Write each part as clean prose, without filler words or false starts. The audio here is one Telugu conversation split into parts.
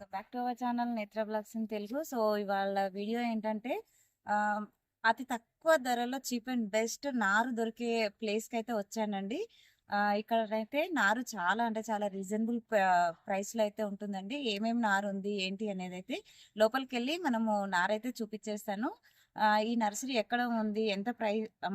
Welcome back to our channel నేత్ర బ్లాగ్స్ ఇన్ తెలుగు. సో ఇవాళ వీడియో ఏంటంటే ఆహ్, అతి తక్కువ ధరలో చీప్ అండ్ బెస్ట్ నారు దొరికే ప్లేస్‌కి అయితే వచ్చానండి. ఇక్కడైతే నారు చాలా అంటే చాలా రీజనబుల్ ప్రైస్‌లో అయితే ఉంటుందండి. ఏమేమి నారు ఉంది ఏంటి అనేదైతే లోపలికెళ్ళి మనము నారైతే చూపించేస్తాను. ఈ నర్సరీ ఎక్కడ ఉంది, ఎంత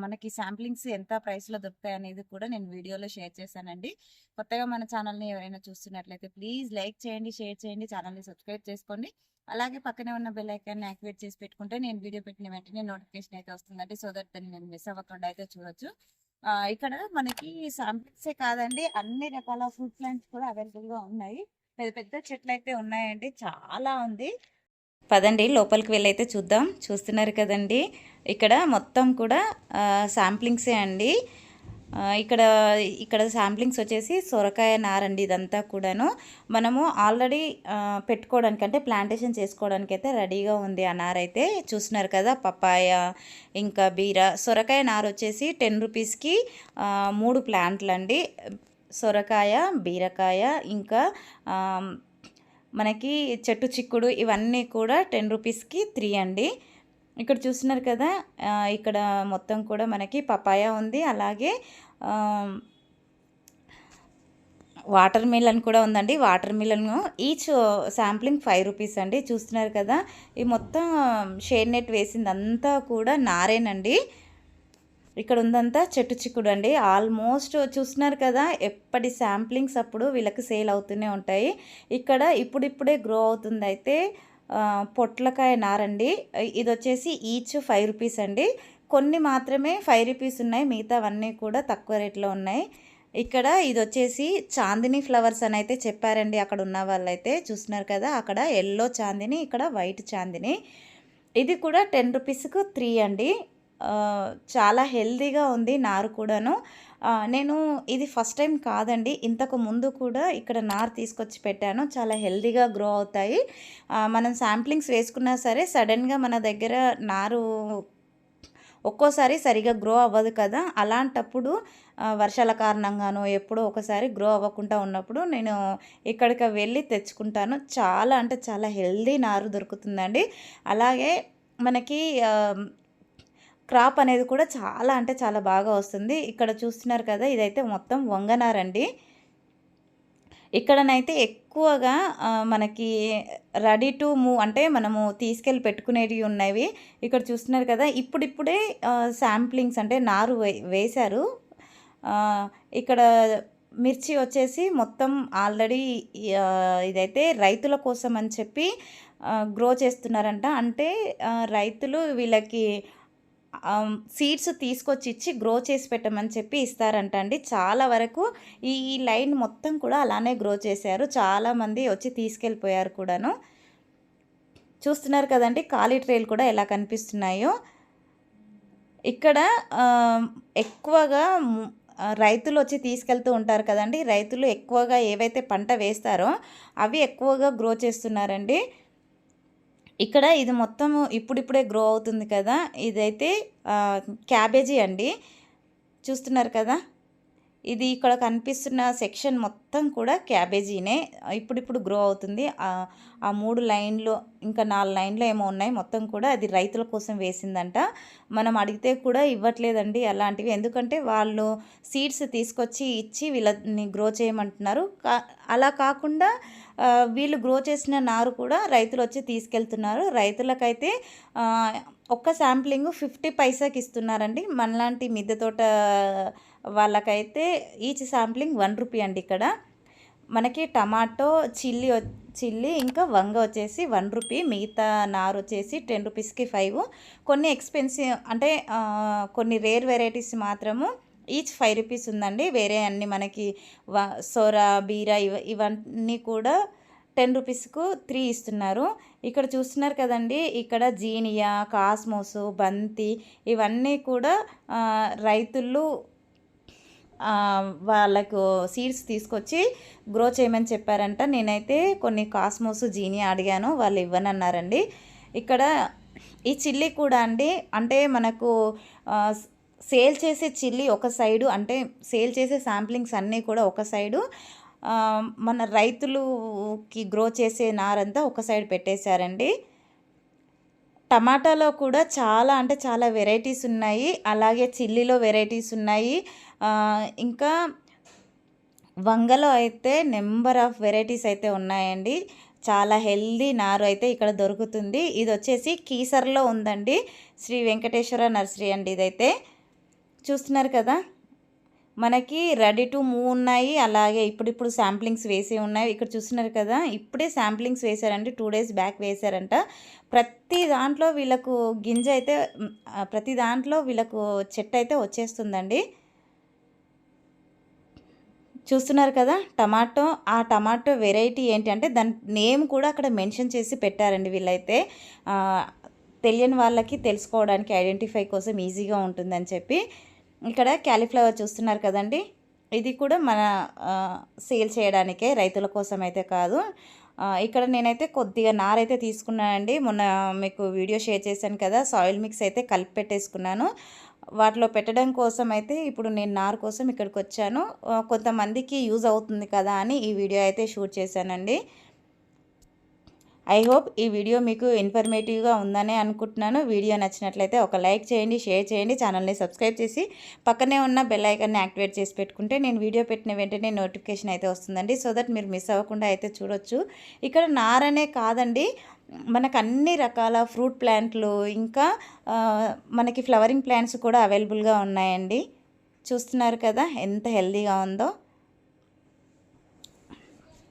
మనకి శాంప్లింగ్స్ ఎంత ప్రైస్‌లో దొరుకుతాయి అనేది కూడా నేను వీడియోలో షేర్ చేశానండి. కొత్తగా మన ఛానల్‌ని ఎవరైనా చూస్తున్నట్లయితే ప్లీజ్ లైక్ చేయండి, షేర్ చేయండి, ఛానల్‌ని సబ్స్క్రైబ్ చేసుకోండి. అలాగే పక్కనే ఉన్న బెల్ ఐకాన్‌ని యాక్టివేట్ చేసి పెట్టుకుంటే నేను వీడియో పెట్టిన వెంటనే నోటిఫికేషన్ అయితే వస్తుందండి. సో దట్ దాన్ని నేను మిస్ అవ్వకుండా అయితే చూడొచ్చు. ఇక్కడ మనకి శాంప్లింగ్సే కాదండి, అన్ని రకాల ఫ్రూట్ ప్లాంట్స్ కూడా అవైలబుల్‌గా ఉన్నాయి. పెద్ద పెద్ద చెట్లయితే ఉన్నాయండి, చాలా ఉంది. పదండి లోపలికి వెళ్ళైతే చూద్దాం. చూస్తున్నారు కదండి, ఇక్కడ మొత్తం కూడా శాంప్లింగ్సే అండి. ఇక్కడ ఇక్కడ శాంప్లింగ్స్ వచ్చేసి సొరకాయ నారండి. ఇదంతా కూడాను మనము ఆల్రెడీ పెట్టుకోవడానికి అంటే ప్లాంటేషన్ చేసుకోవడానికి అయితే రెడీగా ఉంది. ఆ నారైతే చూస్తున్నారు కదా, పపాయ ఇంకా బీర. సొరకాయ నారు వచ్చేసి 10 రూపీస్కి 3 ప్లాంట్లు అండి. సొరకాయ, బీరకాయ, ఇంకా మనకి చెట్టు చిక్కుడు, ఇవన్నీ కూడా 10 రూపీస్కి 3 అండి. ఇక్కడ చూస్తున్నారు కదా, ఇక్కడ మొత్తం కూడా మనకి పపాయ ఉంది, అలాగే వాటర్ మిలన్ కూడా ఉందండి. Water melon each sampling 5 rupees అండి. చూస్తున్నారు కదా, ఈ మొత్తం షేడ్ నెట్ వేసిందంతా కూడా నారేనండి. ఇక్కడ ఉందంతా చెట్టు చిక్కుడు అండి. ఆల్మోస్ట్ చూస్తున్నారు కదా, ఎప్పటి శాంప్లింగ్స్ అప్పుడు వీళ్ళకి సేల్ అవుతూనే ఉంటాయి. ఇక్కడ ఇప్పుడిప్పుడే గ్రో అవుతుంది అయితే పొట్లకాయ నారండి. ఇది వచ్చేసి ఈచ్ 5 రూపీస్ అండి. కొన్ని మాత్రమే 5 రూపీస్ ఉన్నాయి, మిగతావన్నీ కూడా తక్కువ రేట్లో ఉన్నాయి. ఇక్కడ ఇది వచ్చేసి చాందిని ఫ్లవర్స్ అని అయితే చెప్పారండి అక్కడ ఉన్న వాళ్ళైతే. చూస్తున్నారు కదా, అక్కడ ఎల్లో చాందిని, ఇక్కడ వైట్ చాందిని. ఇది కూడా 10 రూపీస్కు 3 అండి. చాలా హెల్తీగా ఉంది నారు కూడాను. నేను ఇది ఫస్ట్ టైం కాదండి, ఇంతకు ముందు కూడా ఇక్కడ నారు తీసుకొచ్చి పెట్టాను. చాలా హెల్తీగా గ్రో అవుతాయి. మనం శాంప్లింగ్స్ వేసుకున్నా సరే సడన్గా మన దగ్గర నారు ఒక్కోసారి సరిగా గ్రో అవ్వదు కదా, అలాంటప్పుడు వర్షాల కారణంగానో ఎప్పుడో ఒకసారి గ్రో అవ్వకుండా ఉన్నప్పుడు నేను ఇక్కడికి వెళ్ళి తెచ్చుకుంటాను. చాలా అంటే చాలా హెల్తీ నారు దొరుకుతుందండి. అలాగే మనకి క్రాప్ అనేది కూడా చాలా అంటే చాలా బాగా వస్తుంది. ఇక్కడ చూస్తున్నారు కదా, ఇదైతే మొత్తం వంగనారండి. ఇక్కడనైతే ఎక్కువగా మనకి రెడీ టు మూవ్ అంటే మనము తీసుకెళ్ళి పెట్టుకునేవి ఉన్నవి. ఇక్కడ చూస్తున్నారు కదా, ఇప్పుడిప్పుడే శాంప్లింగ్స్ అంటే నారు వేశారు. ఇక్కడ మిర్చి వచ్చేసి మొత్తం ఆల్రెడీ ఇదైతే రైతుల కోసం అని చెప్పి గ్రో చేస్తున్నారంట. అంటే రైతులు వీళ్ళకి సీడ్స్ తీసుకొచ్చి ఇచ్చి గ్రో చేసి పెట్టమని చెప్పి ఇస్తారంట అండి. చాలా వరకు ఈ లైన్ మొత్తం కూడా అలానే గ్రో చేశారు. చాలామంది వచ్చి తీసుకెళ్ళిపోయారు కూడాను. చూస్తున్నారు కదండి, ఖాళీ ట్రేలు కూడా ఎలా కనిపిస్తున్నాయో. ఇక్కడ ఎక్కువగా రైతులు వచ్చి తీసుకెళ్తూ ఉంటారు కదండి. రైతులు ఎక్కువగా ఏవైతే పంట వేస్తారో అవి ఎక్కువగా గ్రో చేస్తున్నారండి. ఇక్కడ ఇది మొత్తము ఇప్పుడిప్పుడే గ్రో అవుతుంది కదా, ఇదైతే క్యాబేజీ అండి. చూస్తున్నారు కదా, ఇది ఇక్కడ కనిపిస్తున్న సెక్షన్ మొత్తం కూడా క్యాబేజీనే. ఇప్పుడిప్పుడు గ్రో అవుతుంది. ఆ 3 లైన్లు ఇంకా 4 లైన్లు ఏమో ఉన్నాయి, మొత్తం కూడా అది రైతుల కోసం వేసిందంట. మనం అడిగితే కూడా ఇవ్వట్లేదండి అలాంటివి, ఎందుకంటే వాళ్ళు సీడ్స్ తీసుకొచ్చి ఇచ్చి వీళ్ళని గ్రో చేయమంటున్నారు. అలా కాకుండా వీళ్ళు గ్రో చేసిన నారు కూడా రైతులు వచ్చి తీసుకెళ్తున్నారు. రైతులకైతే ఒక్క శాంప్లింగ్ 50 పైసాకి ఇస్తున్నారండి. మనలాంటి మిద్దె తోట వాళ్ళకైతే ఈచ్ శాంప్లింగ్ 1 రూపీ అండి. ఇక్కడ మనకి టమాటో, చిల్లీ ఇంకా వంగ వచ్చేసి 1 రూపీ, మిగతా నారు వచ్చేసి 10 రూపీస్కి 5. కొన్ని ఎక్స్పెన్సివ్ అంటే కొన్ని రేర్ వెరైటీస్ మాత్రము ఈచ్ 5 రూపీస్ ఉందండి. వేరే అన్నీ మనకి సొర, బీర ఇవన్నీ కూడా 10 రూపీస్కు 3 ఇస్తున్నారు. ఇక్కడ చూస్తున్నారు కదండి, ఇక్కడ జీనియా, కాస్మోసు, బంతి ఇవన్నీ కూడా రైతులు వాళ్ళకు సీడ్స్ తీసుకొచ్చి గ్రో చేయమని చెప్పారంట. నేనైతే కొన్ని కాస్మోస్, జీనియా అడిగాను, వాళ్ళు ఇవ్వనన్నారండి. ఇక్కడ ఈ చిల్లీ కూడా అండి, అంటే మనకు సేల్ చేసే చిల్లీ ఒక సైడు, అంటే సేల్ చేసే శాంప్లింగ్స్ అన్నీ కూడా ఒక సైడు, మన రైతులుకి గ్రో చేసే నారంతా ఒక సైడ్ పెట్టేశారండి. టమాటాలో కూడా చాలా అంటే చాలా వెరైటీస్ ఉన్నాయి. అలాగే చిల్లీలో వెరైటీస్ ఉన్నాయి. ఇంకా వంగలో అయితే నెంబర్ ఆఫ్ వెరైటీస్ అయితే ఉన్నాయండి. చాలా హెల్దీ నారు అయితే ఇక్కడ దొరుకుతుంది. ఇది వచ్చేసి కీసర్లో ఉందండి. శ్రీ వెంకటేశ్వర నర్సరీ అండి ఇదైతే. చూస్తున్నారు కదా, మనకి రెడీ టు మూవ్ ఉన్నాయి. అలాగే ఇప్పుడిప్పుడు శాంప్లింగ్స్ వేసి ఉన్నాయి. ఇక్కడ చూస్తున్నారు కదా, ఇప్పుడే శాంప్లింగ్స్ వేశారండి. 2 డేస్ బ్యాక్ వేశారంట. ప్రతి దాంట్లో వీళ్ళకు గింజ అయితే ప్రతి దాంట్లో వీళ్ళకు చెట్టు అయితే వచ్చేస్తుందండి. చూస్తున్నారు కదా టమాటో. ఆ టమాటో వెరైటీ ఏంటి అంటే దాని నేమ్ కూడా అక్కడ మెన్షన్ చేసి పెట్టారండి వీళ్ళైతే. తెలియని వాళ్ళకి తెలుసుకోవడానికి ఐడెంటిఫై కోసం ఈజీగా ఉంటుందని చెప్పి. ఇక్కడ క్యాలీఫ్లవర్ చూస్తున్నారు కదండి, ఇది కూడా మన సేల్ చేయడానికే, రైతుల కోసం అయితే కాదు. ఇక్కడ నేనైతే కొద్దిగా నారైతే తీసుకున్నానండి. మొన్న మీకు వీడియో షేర్ చేశాను కదా, సాయిల్ మిక్స్ అయితే కలిపి పెట్టేసుకున్నాను. వాటిలో పెట్టడం కోసం అయితే ఇప్పుడు నేను నారు కోసం ఇక్కడికి వచ్చాను. కొంతమందికి యూజ్ అవుతుంది కదా అని ఈ వీడియో అయితే షూట్ చేశానండి. ఐ హోప్ ఈ వీడియో మీకు ఇన్ఫర్మేటివ్గా ఉందనే అనుకుంటున్నాను. వీడియో నచ్చినట్లయితే ఒక లైక్ చేయండి, షేర్ చేయండి, ఛానల్ని సబ్స్క్రైబ్ చేసి పక్కనే ఉన్న బెల్ ఐకాన్ని యాక్టివేట్ చేసి పెట్టుకుంటే నేను వీడియో పెట్టిన వెంటనే నోటిఫికేషన్ అయితే వస్తుందండి. సో దట్ మీరు మిస్ అవ్వకుండా అయితే చూడొచ్చు. ఇక్కడ నారనే కాదండి, మనకు అన్ని రకాల ఫ్రూట్ ప్లాంట్లు ఇంకా మనకి ఫ్లవరింగ్ ప్లాంట్స్ కూడా అవైలబుల్గా ఉన్నాయండి. చూస్తున్నారు కదా ఎంత హెల్తీగా ఉందో.